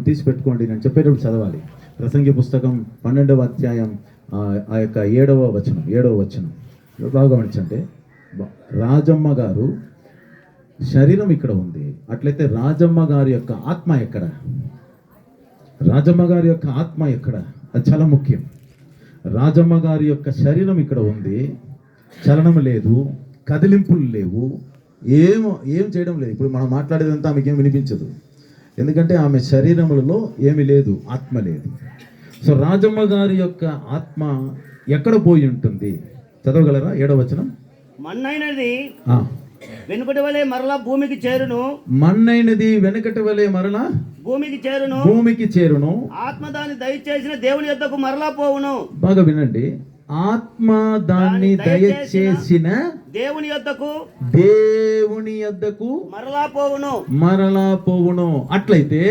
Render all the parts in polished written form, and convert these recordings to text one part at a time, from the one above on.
తీసి పెట్టుకోండి, నేను చెప్పేటప్పుడు చదవాలి. ప్రసంగి పుస్తకం 12వ అధ్యాయం ఆ యొక్క 7వ వచనం బాగా గమనించంటే, రాజమ్మ గారు శరీరం ఇక్కడ ఉంది, అట్లయితే రాజమ్మ గారి యొక్క ఆత్మ ఎక్కడ? రాజమ్మ గారి యొక్క ఆత్మ ఎక్కడ? అది చాలా ముఖ్యం. రాజమ్మ గారి యొక్క శరీరం ఇక్కడ ఉంది, చలనం లేదు, కదిలింపులు లేవు, ఏం చేయడం లేదు. ఇప్పుడు మనం మాట్లాడేదంతా ఆమెకేం వినిపించదు, ఎందుకంటే ఆమె శరీరములలో ఏమి లేదు, ఆత్మ లేదు. సో రాజమ్మ గారి యొక్క ఆత్మ ఎక్కడ పోయి ఉంటుంది? చదవగలరా 7వ వచనం? మన్నైనది వెనుకటి వలె మరలా భూమికి చేరును. మన్నైనది వెనుకటి వలె మరలా భూమికి చేరును. ఆత్మ దాన్ని దయచేసిన దేవుని యొద్దకు మరలా పోవును. బాగా వినండి. ఆత్మ దాన్ని దయచేసిన దేవుని యొద్దకు మరలా పోవును. అట్లయితే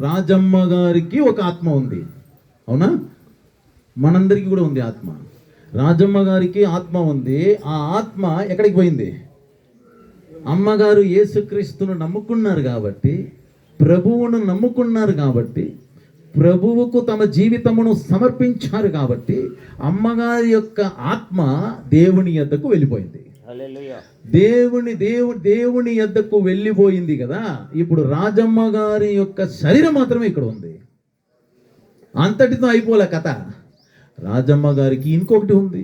రాజమ్మ గారికి ఒక ఆత్మ ఉంది, అవునా? మనందరికీ కూడా ఉంది ఆత్మ. రాజమ్మ గారికి ఆత్మ ఉంది. ఆ ఆత్మ ఎక్కడికి పోయింది? అమ్మగారు యేసుక్రీస్తును నమ్ముకున్నారు కాబట్టి, ప్రభువును నమ్ముకున్నారు కాబట్టి, ప్రభువుకు తమ జీవితమును సమర్పించారు కాబట్టి, అమ్మగారి యొక్క ఆత్మ దేవుని యొద్దకు వెళ్ళిపోయింది. దేవుని యొద్దకు వెళ్ళిపోయింది కదా. ఇప్పుడు రాజమ్మ గారి యొక్క శరీరం మాత్రమే ఇక్కడ ఉంది. అంతటితో అయిపోలే కథ. రాజమ్మ గారికి ఇంకొకటి ఉంది,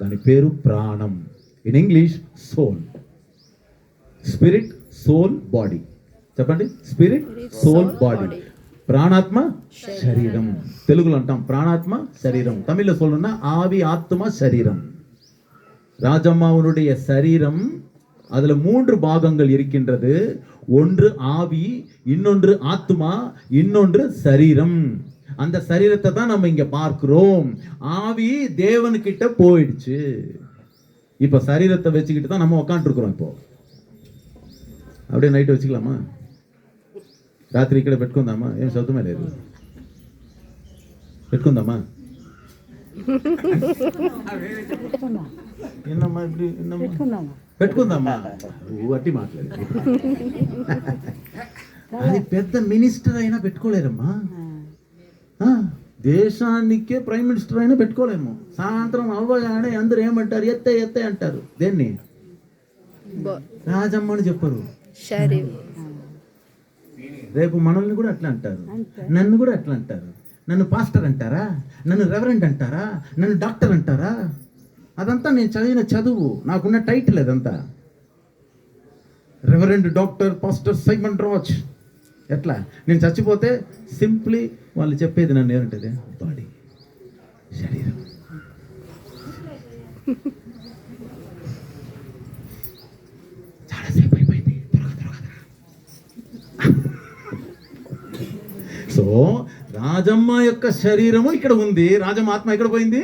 దాని పేరు ప్రాణం. In English soul. Spirit, soul, body. చెప్పండి, స్పిరిట్, సోల్, బాడీ. ప్రాణాత్మ, శరీరం. తెలుగులో అంటాం ప్రాణాత్మ శరీరం. తమిళ్లో சொல்லுன்னா ஆவி ஆத்மா சரீரம். ராஜம்மாவுடைய சரீரம், அதுல 3 பாகங்கள் இருக்கின்றது. ஒன்று ஆவி, இன்னொன்று ஆத்மா, இன்னொன்று சரீரம். அந்த சரீரத்தை தான் நம்ம இங்க பார்க்கிறோம். ஆவி தேவன்கிட்ட போயிடுச்சு. இப்ப சரீரத்தை வச்சுக்கிட்டு தான் நம்ம உட்காந்துருக்கிறோம். இப்போ அப்படியே నైట్ வச்சுக்கலாமா? రాత్రి ఇక్కడ పెట్టుకుందామా? ఏం శబ్దమే లేదు, పెట్టుకుందామా? పెట్టుకుందామా? అట్టి మాట్లాడి అది పెద్ద మినిస్టర్ అయినా పెట్టుకోలేరమ్మా. దేశానికే ప్రైమ్ మినిస్టర్ అయినా పెట్టుకోలేము. సాయంత్రం అవ్వగానే అందరూ ఏమంటారు? ఎత్తే అంటారు. దేన్ని? రాజమ్మని చెప్పరు. రేపు మనల్ని కూడా అట్లా అంటారు, నన్ను కూడా అట్లా అంటారు. నన్ను పాస్టర్ అంటారా, నన్ను రెవరెండ్ అంటారా, నన్ను డాక్టర్ అంటారా? అదంతా నేను చదివిన చదువు, నాకున్న టైటిల్ అదంతా. Reverend, doctor, pastor Simon Raj. ఎట్లా? నేను చచ్చిపోతే సింప్లీ వాళ్ళు చెప్పేది నన్ను ఏమంటది? బాడీ, శరీరం. చాలాసేపు అయిపోయింది. సో రాజమ్మ యొక్క శరీరము ఇక్కడ ఉంది, రాజమ్మ ఆత్మ ఎక్కడ పోయింది?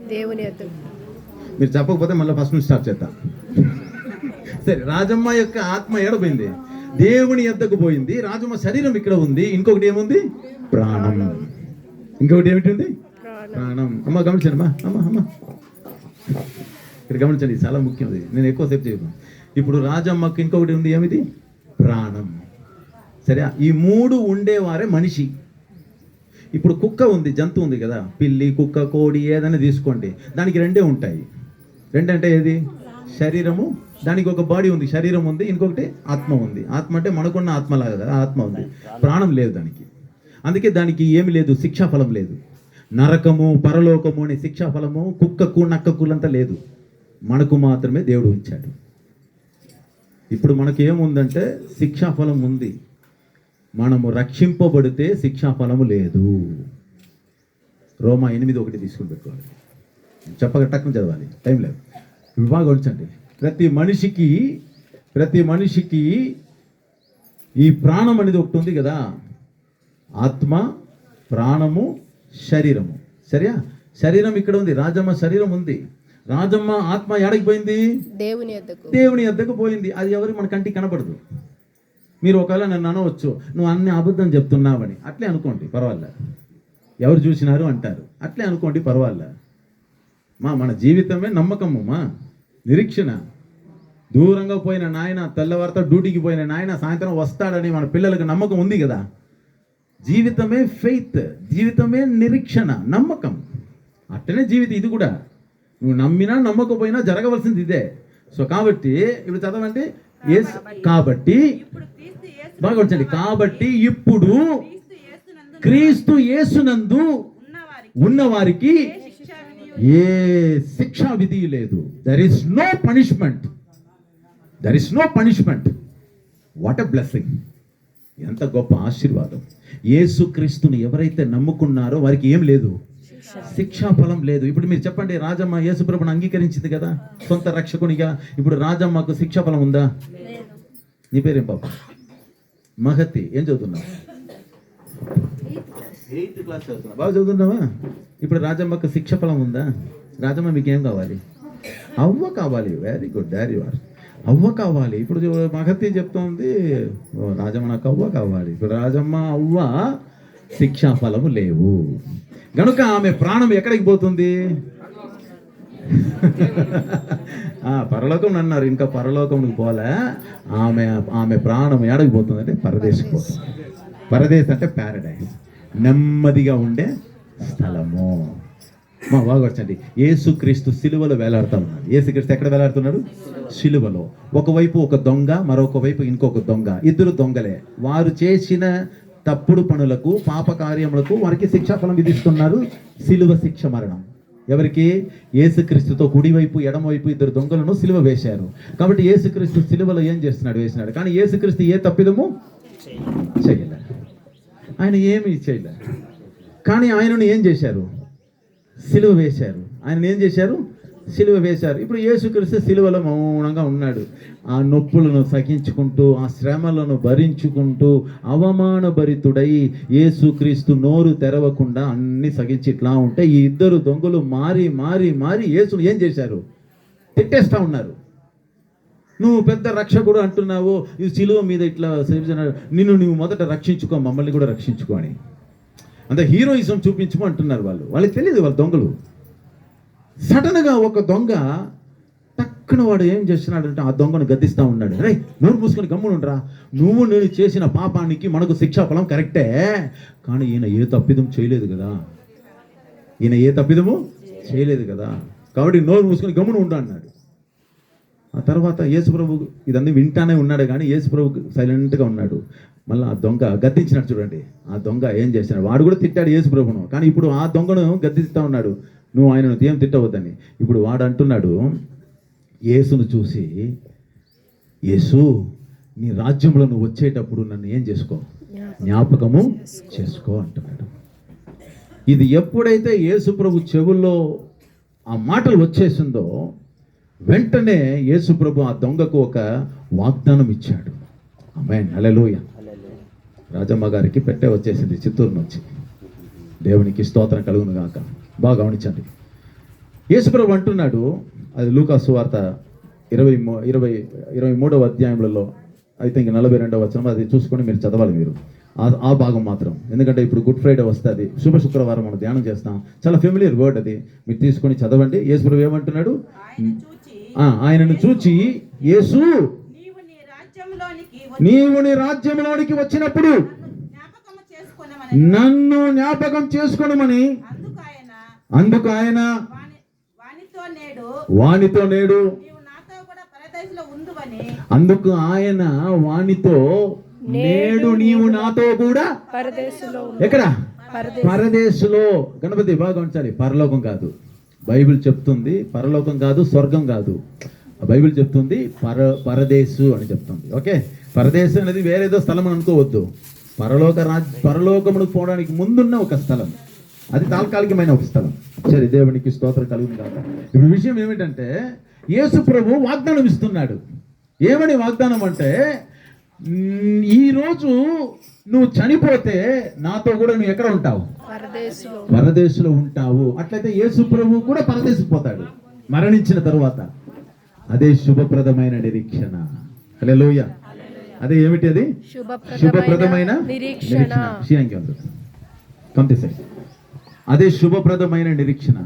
దేవుని యొద్దకు. మీరు చెప్పకపోతే మళ్ళీ ఫస్ట్ నుంచి స్టార్ట్ చేద్దాం. సరే, రాజమ్మ యొక్క ఆత్మ ఎక్కడ పోయింది? దేవుని యొద్దకు పోయింది. రాజమ్మ శరీరం ఇక్కడ ఉంది. ఇంకొకటి ఏముంది? ప్రాణం. ఇంకొకటి ఏమిటి ఉంది? ప్రాణం. అమ్మ గమనించండి, అమ్మ ఇక్కడ గమనించండి, చాలా ముఖ్యం. నేను ఎక్కువసేపు చేయను. ఇప్పుడు రాజమ్మకి ఇంకొకటి ఉంది, ఏమిటి? ప్రాణం. సరే, ఈ 3 ఉండేవారే మనిషి. ఇప్పుడు కుక్క ఉంది, జంతువు ఉంది కదా, పిల్లి, కుక్క, కోడి ఏదైనా తీసుకోండి, దానికి 2 ఉంటాయి. 2 అంటే ఏది? శరీరము, దానికి ఒక బాడీ ఉంది, శరీరం ఉంది, ఇంకొకటి ఆత్మ ఉంది. ఆత్మ అంటే మనకున్న ఆత్మలాగా కదా, ఆత్మ ఉంది, ప్రాణం లేదు దానికి. అందుకే దానికి ఏమి లేదు, శిక్షాఫలం లేదు. నరకము, పరలోకము అనే శిక్షాఫలము కుక్కకు, నక్కకులంతా లేదు. మనకు మాత్రమే దేవుడు ఉంచాడు. ఇప్పుడు మనకి ఏముందంటే శిక్షాఫలం ఉంది. మనము రక్షింపబడితే శిక్షాఫలము లేదు. రోమా 8:1 తీసుకుని పెట్టుకోవాలి. చెప్పగట్టకు చదవాలి, టైం లేదు. బాగా ఉంచండి. ప్రతి మనిషికి ఈ ప్రాణం అనేది ఒకటి ఉంది కదా. ఆత్మ, ప్రాణము, శరీరము. సరియా? శరీరం ఇక్కడ ఉంది, రాజమ్మ శరీరం ఉంది. రాజమ్మ ఆత్మ ఎక్కడికి పోయింది? దేవుని యొద్దకు పోయింది. అది ఎవరు మన కంటికి కనపడదు. మీరు ఒకవేళ నన్ను అనవచ్చు, నువ్వు అన్ని అబద్ధం చెప్తున్నావని. అట్లే అనుకోండి, పర్వాలే. ఎవరు చూసినారు అంటారు, అట్లే అనుకోండి, పర్వాలే. మన జీవితమే నమ్మకము, నిరీక్షణ. దూరంగా పోయిన నాయన, తెల్లవారితో డ్యూటీకి పోయిన నాయన సాయంత్రం వస్తాడని మన పిల్లలకు నమ్మకం ఉంది కదా. జీవితమే ఫెయిత్, జీవితమే నిరీక్షణ, నమ్మకం. అట్టనే జీవితం ఇది కూడా. నువ్వు నమ్మినా నమ్మకపోయినా జరగవలసింది ఇదే. సో కాబట్టి ఇప్పుడు చదవండి. కాబట్టి బాగా వచ్చండి. కాబట్టి ఇప్పుడు క్రీస్తు యేసునందు ఉన్నవారికి ఏ శిక్షా విధి లేదు. There is no punishment. There is no punishment. What a blessing! ఎంత గొప్ప ఆశీర్వాదం. యేసుక్రీస్తుని ఎవరైతే నమ్ముకున్నారో వారికి ఏం లేదు, శిక్షా ఫలం లేదు. ఇప్పుడు మీరు చెప్పండి, రాజమ్మ యేసుప్రభుని అంగీకరించింది కదా సొంత రక్షకునిగా. ఇప్పుడు రాజమ్మకు శిక్షా ఫలం ఉందా? నీ పేరేం పాప? మహతి. ఏం చదువుతున్నావు? 8th క్లాస్ చదువుతున్నా. బాగా చదువుతున్నావా? ఇప్పుడు రాజమ్మకు శిక్ష ఫలం ఉందా? రాజమ్మ మీకేం కావాలి? అవ్వ కావాలి. Very good, very war. అవ్వ కావాలి. ఇప్పుడు మహతి చెప్తోంది, రాజమ్మ నాకు అవ్వ కావాలి. ఇప్పుడు రాజమ్మ అవ్వ శిక్షా ఫలము లేవు గనుక ఆమె ప్రాణం ఎక్కడికి పోతుంది? పరలోకం అన్నారు. ఇంకా పరలోకంకి పోలే. ఆమె ప్రాణం ఎక్కడికి పోతుంది అంటే పరదేశకు పోతుంది. పరదేశ్ అంటే ప్యారడైజ్, నెమ్మదిగా ఉండే స్థలము. మా బాగొచ్చండి. యేసుక్రీస్తు సిలువలో వేలాడుతూ ఉన్నాడు. యేసుక్రీస్తు ఎక్కడ వేలాడుతున్నాడు? సిలువలో. ఒకవైపు ఒక దొంగ, మరొక వైపు ఇంకొక దొంగ. ఇద్దరు దొంగలే. వారు చేసిన తప్పుడు పనులకు, పాప కార్యములకు వారికి శిక్షాఫలం విధిస్తున్నారు. సిలువ శిక్ష, మరణం. ఎవరికి? యేసుక్రీస్తుతో కుడివైపు ఎడమవైపు ఇద్దరు దొంగలను సిలువ వేశారు. కాబట్టి యేసుక్రీస్తు సిలువలో ఏం చేస్తున్నాడు? వేసినాడు. కానీ యేసుక్రీస్తు ఏ తప్పిదము చేయలే. ఆయన ఏమి చేయలే. కానీ ఆయనను ఏం చేశారు? సిలువ వేశారు. ఆయన ఏం చేశారు? సిలువ వేశారు. ఇప్పుడు యేసుక్రీస్తు సిలువలో మౌనంగా ఉన్నాడు. ఆ నొప్పులను సహించుకుంటూ, ఆ శ్రమలను భరించుకుంటూ, అవమానభరితుడై యేసుక్రీస్తు నోరు తెరవకుండా అన్ని సహించి ఇట్లా ఉంటే, ఈ ఇద్దరు దొంగలు మారి మారి మారి యేసును ఏం చేశారు? తిట్టేస్తా ఉన్నారు. నువ్వు పెద్ద రక్షకుడు అంటున్నావు, ఈ సిలువ మీద ఇట్లా నిన్ను నువ్వు మొదట రక్షించుకో, మమ్మల్ని కూడా రక్షించుకో అని అంత హీరోయిజం చూపించము అంటున్నారు వాళ్ళు. వాళ్ళకి తెలియదు, వాళ్ళ దొంగలు. సడన్గా ఒక దొంగ టక్కున వాడు ఏం చేస్తున్నాడంటే ఆ దొంగను గద్దిస్తూ ఉన్నాడు. రే, నోరు మూసుకొని గమ్మునుండ్రా, నువ్వు నేను చేసిన పాపానికి మనకు శిక్షాఫలం కరెక్టే, కానీ ఈయన ఏ తప్పిదం చేయలేదు కదా. ఈయన ఏ తప్పిదము చేయలేదు కదా, కాబట్టి నోరు మూసుకొని గమ్మును ఉండు అన్నాడు. ఆ తర్వాత యేసుప్రభు ఇదన్నీ వింటానే ఉన్నాడు, కానీ యేసుప్రభు సైలెంట్గా ఉన్నాడు. మళ్ళీ ఆ దొంగ గద్దించినాడు చూడండి. ఆ దొంగ ఏం చేసినాడు? వాడు కూడా తిట్టాడు యేసుప్రభును, కానీ ఇప్పుడు ఆ దొంగను గద్దిస్తూ ఉన్నాడు, నువ్వు ఆయనను ఏం తిట్టవద్దని. ఇప్పుడు వాడు అంటున్నాడు యేసును చూసి, యేసు, నీ రాజ్యంలో నువ్వు వచ్చేటప్పుడు నన్ను ఏం చేసుకో, జ్ఞాపకము చేసుకో అంటున్నాడు. ఇది ఎప్పుడైతే యేసుప్రభు చెవుల్లో ఆ మాటలు వచ్చేసిందో వెంటనే యేసుప్రభు ఆ దొంగకు ఒక వాగ్దానం ఇచ్చాడు. ఆమేన్, హల్లెలూయా. రాజమ్మ గారికి పెట్టే వచ్చేసింది చిత్తూరు నుంచి. దేవునికి స్తోత్రం కలుగును గాక. బాగా గమనించండి. యేసుప్రభు అంటున్నాడు, అది లూకా సువార్త 23వ అధ్యాయంలో ఐ థింక్ 42వ వచనం, అది చూసుకొని మీరు చదవాలి మీరు ఆ భాగం మాత్రం. ఎందుకంటే ఇప్పుడు గుడ్ ఫ్రైడే వస్తుంది, శుభ శుక్రవారం మనం ధ్యానం చేస్తాం. చాలా ఫెమిలియర్ వర్డ్ అది, మీరు తీసుకొని చదవండి. యేసుప్రభు ఏమంటున్నాడు? ఆయనను చూచి, యేసు, నీవు నీ రాజ్యంలోనికి వచ్చినప్పుడు నన్ను జ్ఞాపకం చేసుకొనమని. అందుకు ఆయన వానితో నేడు అందుకు ఆయన వానితో నేడు నీవు నాతో కూడా ఎక్కడ? పరదేశులో. గణపతి బాగా ఉంచాలి. పరలోకం కాదు, బైబిల్ చెప్తుంది. పరలోకం కాదు, స్వర్గం కాదు. బైబిల్ చెప్తుంది పరదేశు అని చెప్తుంది. ఓకే, పరదేశం అనేది వేరేదో స్థలం అని అనుకోవద్దు. పరలోకమును పోవడానికి ముందున్న ఒక స్థలం, అది తాత్కాలికమైన ఒక స్థలం. సరే, దేవునికి స్తోత్రం కలుగును కాక. ఇప్పుడు విషయం ఏమిటంటే, యేసు ప్రభు వాగ్దానం ఇస్తున్నాడు. ఏమని వాగ్దానం అంటే, ఈరోజు నువ్వు చనిపోతే నాతో కూడా నువ్వు ఎక్కడ ఉంటావు? పరదేశంలో ఉంటావు. అట్లయితే యేసు ప్రభు కూడా పరదేశకు పోతాడు మరణించిన తరువాత. అదే శుభప్రదమైన నిరీక్షణ. హల్లెలూయా. అదే ఏమిటి? అది శుభప్రదమైన నిరీక్షణ. అదే శుభప్రదమైన నిరీక్షణ.